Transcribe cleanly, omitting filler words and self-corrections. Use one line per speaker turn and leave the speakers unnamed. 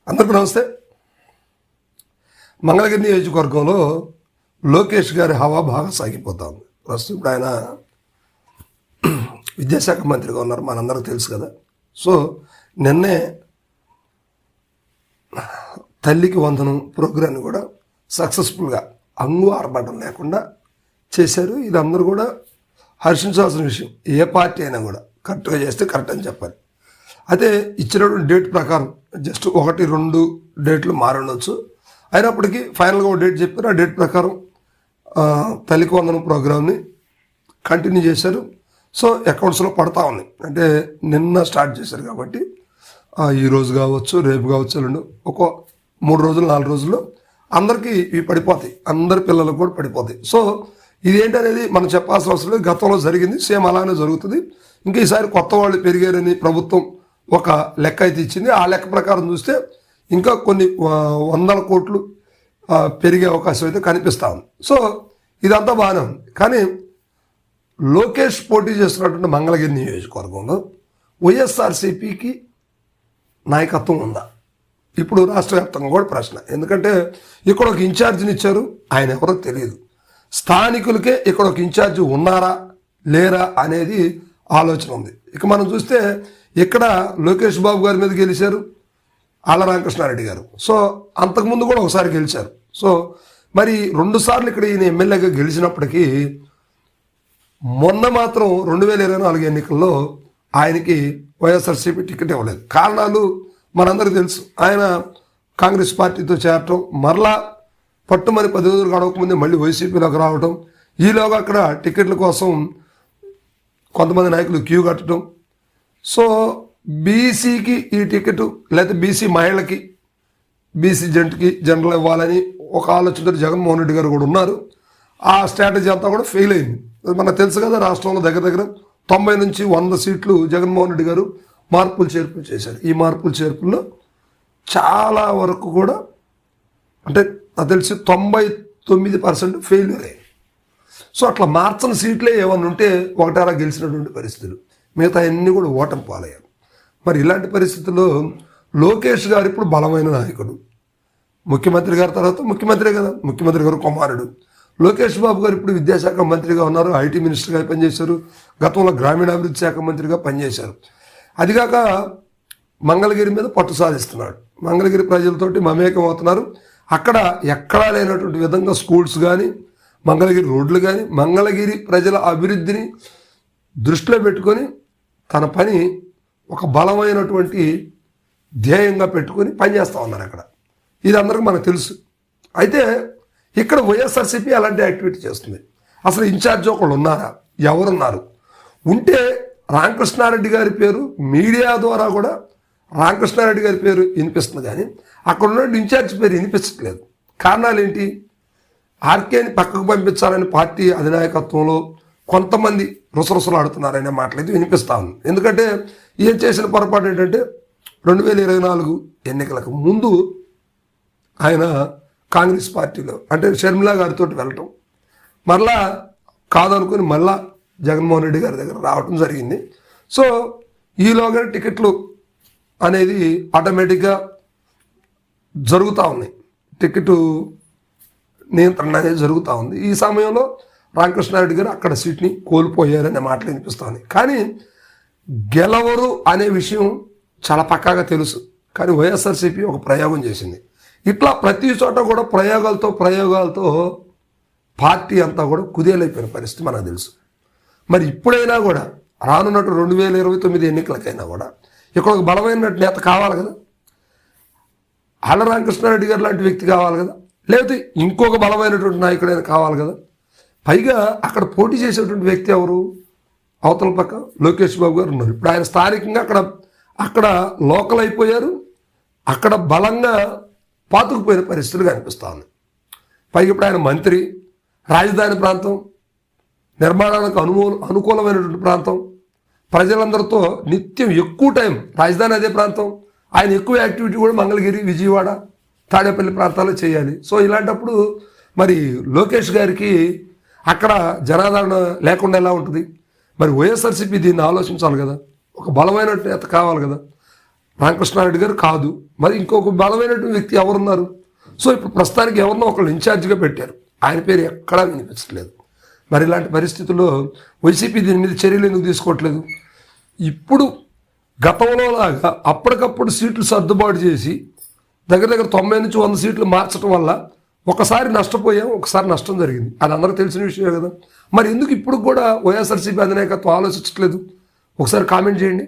అందరికీ నమస్తే. మంగళగిరి నియోజకవర్గంలో లోకేష్ గారి హవా బాగా సాగిపోతుంది. ప్రస్తుతం ఇప్పుడు ఆయన విద్యాశాఖ మంత్రిగా ఉన్నారు, మనందరికీ తెలుసు కదా. సో నిన్నే తల్లికి వందనం ప్రోగ్రాన్ని కూడా సక్సెస్ఫుల్గా ఆర్భాటం లేకుండా చేశారు. ఇది అందరూ కూడా హర్షించాల్సిన విషయం. ఏ పార్టీ అయినా కూడా కరెక్ట్గా చేస్తే కరెక్ట్ అని చెప్పాలి. అయితే ఇచ్చినటువంటి డేట్ ప్రకారం జస్ట్ 1-2 డేట్లు మారవచ్చు. అయినప్పటికీ ఫైనల్గా ఒక డేట్ చెప్పారు. ఆ డేట్ ప్రకారం తల్లికి వందనం ప్రోగ్రామ్ని కంటిన్యూ చేశారు. సో అకౌంట్స్లో పడతా ఉన్నాయి. అంటే నిన్న స్టార్ట్ చేశారు కాబట్టి ఈరోజు కావచ్చు, రేపు కావచ్చు, ఒక 3 రోజులు 4 రోజుల్లో అందరికీ ఇవి పడిపోతాయి. అందరి పిల్లలకు కూడా పడిపోతాయి. సో ఇదేంటనేది మనం చెప్పాల్సిన అవసరం లేదు. గతంలో జరిగింది, సేమ్ అలానే జరుగుతుంది. ఇంకా ఈసారి కొత్త వాళ్ళు పెరిగారని ప్రభుత్వం ఒక లెక్క అయితే ఇచ్చింది. ఆ లెక్క ప్రకారం చూస్తే ఇంకా కొన్ని 100 కోట్లు పెరిగే అవకాశం అయితే కనిపిస్తూ ఉంది. సో ఇదంతా బాగానే ఉంది. కానీ లోకేష్ పోటీ చేస్తున్నటువంటి మంగళగిరి నియోజకవర్గంలో వైఎస్ఆర్సీపీకి నాయకత్వం ఉందా? ఇప్పుడు రాష్ట్ర వ్యాప్తంగా కూడా ప్రశ్న. ఎందుకంటే ఇక్కడ ఒక ఇన్ఛార్జిని ఇచ్చారు, ఆయన ఎవరో తెలియదు. స్థానికులకే ఇక్కడ ఒక ఇన్ఛార్జి ఉన్నారా లేరా అనేది ఆలోచన ఉంది. ఇక మనం చూస్తే ఇక్కడ లోకేష్ బాబు గారి మీద గెలిచారు ఆళ్ల రామకృష్ణారెడ్డి గారు. సో అంతకుముందు కూడా ఒకసారి గెలిచారు. సో మరి 2 సార్లు ఇక్కడ ఈయన ఎమ్మెల్యేగా గెలిచినప్పటికీ మొన్న మాత్రం 2024 ఎన్నికల్లో ఆయనకి వైఎస్ఆర్సీపీ టికెట్ ఇవ్వలేదు. కారణాలు మనందరికీ తెలుసు. ఆయన కాంగ్రెస్ పార్టీతో చేరటం, మరలా పట్టుమని 10 రోజులు గడవకముందే మళ్ళీ వైసీపీలోకి రావటం, ఈలోగా అక్కడ టికెట్ల కోసం కొంతమంది నాయకులు క్యూ కట్టడం. సో బీసీకి ఈ టికెట్ లేకపోతే బీసీ మహిళకి, బీసీ జనరల్ ఇవ్వాలని ఒక ఆలోచనతో జగన్మోహన్ రెడ్డి గారు కూడా ఉన్నారు. ఆ స్ట్రాటజీ అంతా కూడా ఫెయిల్ అయింది. మనకు తెలుసు కదా, రాష్ట్రంలో దగ్గర 90 నుంచి 100 సీట్లు జగన్మోహన్ రెడ్డి గారు మార్పులు చేర్పులు చేశారు. ఈ మార్పులు చేర్పుల్లో చాలా వరకు కూడా అంటే నాకు తెలిసి 99% ఫెయిల్యూర్ అయ్యాయి. సో అట్లా మార్చని సీట్లే ఏమన్నా ఉంటే ఒకటారా గెలిచినటువంటి పరిస్థితులు, మిగతా అన్నీ కూడా ఓటమి పాలయ్యారు. మరి ఇలాంటి పరిస్థితుల్లో లోకేష్ గారు ఇప్పుడు బలమైన నాయకుడు. ముఖ్యమంత్రి గారి తర్వాత ముఖ్యమంత్రి కదా, ముఖ్యమంత్రి గారు కుమారుడు. లోకేష్ బాబు గారు ఇప్పుడు విద్యాశాఖ మంత్రిగా ఉన్నారు, ఐటీ మినిస్టర్గా పనిచేశారు, గతంలో గ్రామీణాభివృద్ధి శాఖ మంత్రిగా పనిచేశారు. అదిగాక మంగళగిరి మీద పట్టు సాధిస్తున్నాడు. మంగళగిరి ప్రజలతోటి మమేకం అవుతున్నారు. అక్కడ ఎక్కడా లేనటువంటి విధంగా స్కూల్స్ కానీ, మంగళగిరి రోడ్లు కానీ, మంగళగిరి ప్రజల అభివృద్ధిని దృష్టిలో పెట్టుకొని తన పని ఒక బలమైనటువంటి ధ్యేయంగా పెట్టుకొని పనిచేస్తూ ఉన్నారు అక్కడ. ఇది అందరికీ మనకు తెలుసు. అయితే ఇక్కడ వైఎస్ఆర్సీపీ అలాంటి యాక్టివిటీ చేస్తుంది. అసలు ఇన్ఛార్జ్ ఒకళ్ళు ఉన్నారా? ఎవరున్నారు? ఉంటే రామకృష్ణారెడ్డి గారి పేరు మీడియా ద్వారా కూడా రామకృష్ణారెడ్డి గారి పేరు వినిపిస్తుంది, కానీ అక్కడ ఉన్న ఇన్ఛార్జ్ పేరు వినిపించట్లేదు. కారణాలు ఏంటి? ఆర్కేని పక్కకు పంపించాలని పార్టీ అధినాయకత్వంలో కొంతమంది రుసరుసలాడుతున్నారనే మాటలైతే వినిపిస్తా ఉంది. ఎందుకంటే ఈయన చేసిన పొరపాటు ఏంటంటే 2024 ఎన్నికలకు ముందు ఆయన కాంగ్రెస్ పార్టీలో అంటే షర్మిలా గారితో వెళ్ళటం, మరలా కాదనుకుని మళ్ళా జగన్మోహన్ రెడ్డి గారి దగ్గర రావటం జరిగింది. సో ఈలోగా టికెట్లు అనేది ఆటోమేటిక్గా జరుగుతూ ఉన్నాయి, టికెట్ నియంత్రణ అనేది జరుగుతూ ఉంది. ఈ సమయంలో రామకృష్ణారెడ్డి గారు అక్కడ సీట్ని కోల్పోయారనే మాటలు వినిపిస్తూ ఉన్నాయి. కానీ గెలవరు అనే విషయం చాలా పక్కాగా తెలుసు. కానీ వైఎస్ఆర్సీపీ ఒక ప్రయోగం చేసింది. ఇట్లా ప్రతి చోట కూడా ప్రయోగాలతో పార్టీ అంతా కూడా కుదేలైపోయిన పరిస్థితి మనకు తెలుసు. మరి ఇప్పుడైనా కూడా రానున్నట్టు 2029 ఎన్నికలకైనా కూడా ఇక్కడ ఒక బలమైన నేత కావాలి కదా, ఆళ్ల రామకృష్ణారెడ్డి గారు లాంటి వ్యక్తి కావాలి కదా, లేకపోతే ఇంకొక బలమైనటువంటి నాయకుడైనా కావాలి కదా. పైగా అక్కడ పోటీ చేసేటువంటి వ్యక్తి ఎవరు? అవతల పక్క లోకేష్ బాబు గారు ఉన్నారు. ఇప్పుడు ఆయన స్థానికంగా అక్కడ లోకల్ అయిపోయారు, అక్కడ బలంగా పాతుకుపోయిన పరిస్థితులు కనిపిస్తూ ఉంది. పైగా ఇప్పుడు ఆయన మంత్రి, రాజధాని ప్రాంతం, నిర్మాణానికి అనుకూలమైనటువంటి ప్రాంతం, ప్రజలందరితో నిత్యం ఎక్కువ టైం రాజధాని అదే ప్రాంతం, ఆయన ఎక్కువ యాక్టివిటీ కూడా మంగళగిరి, విజయవాడ, తాడేపల్లి ప్రాంతాల్లో చేయాలి. సో ఇలాంటప్పుడు మరి లోకేష్ గారికి అక్కడ జనాదరణ లేకుండా ఎలా ఉంటుంది? మరి వైఎస్ఆర్సీపీ దీన్ని ఆలోచించాలి కదా, ఒక బలమైన నేత కావాలి కదా. రామకృష్ణారెడ్డి గారు కాదు, మరి ఇంకొక బలమైనటువంటి వ్యక్తి ఎవరున్నారు? సో ఇప్పుడు ప్రస్తుతానికి ఎవరినో ఒకళ్ళు ఇన్ఛార్జిగా పెట్టారు, ఆయన పేరు ఎక్కడా వినిపించట్లేదు. మరి ఇలాంటి పరిస్థితుల్లో వైసీపీ దీని మీద చర్యలు ఎందుకు తీసుకోవట్లేదు? ఇప్పుడు గతంలో లాగా అప్పటికప్పుడు సీట్లు సర్దుబాటు చేసి దగ్గర 90 నుంచి 100 సీట్లు మార్చడం వల్ల ఒకసారి నష్టపోయాం, ఒకసారి నష్టం జరిగింది, అది అందరికీ తెలిసిన విషయమే కదా. మరి ఎందుకు ఇప్పుడు కూడా వైఎస్ఆర్సీపీ అధినాయకత్వం ఆలోచించట్లేదు? ఒకసారి కామెంట్ చేయండి.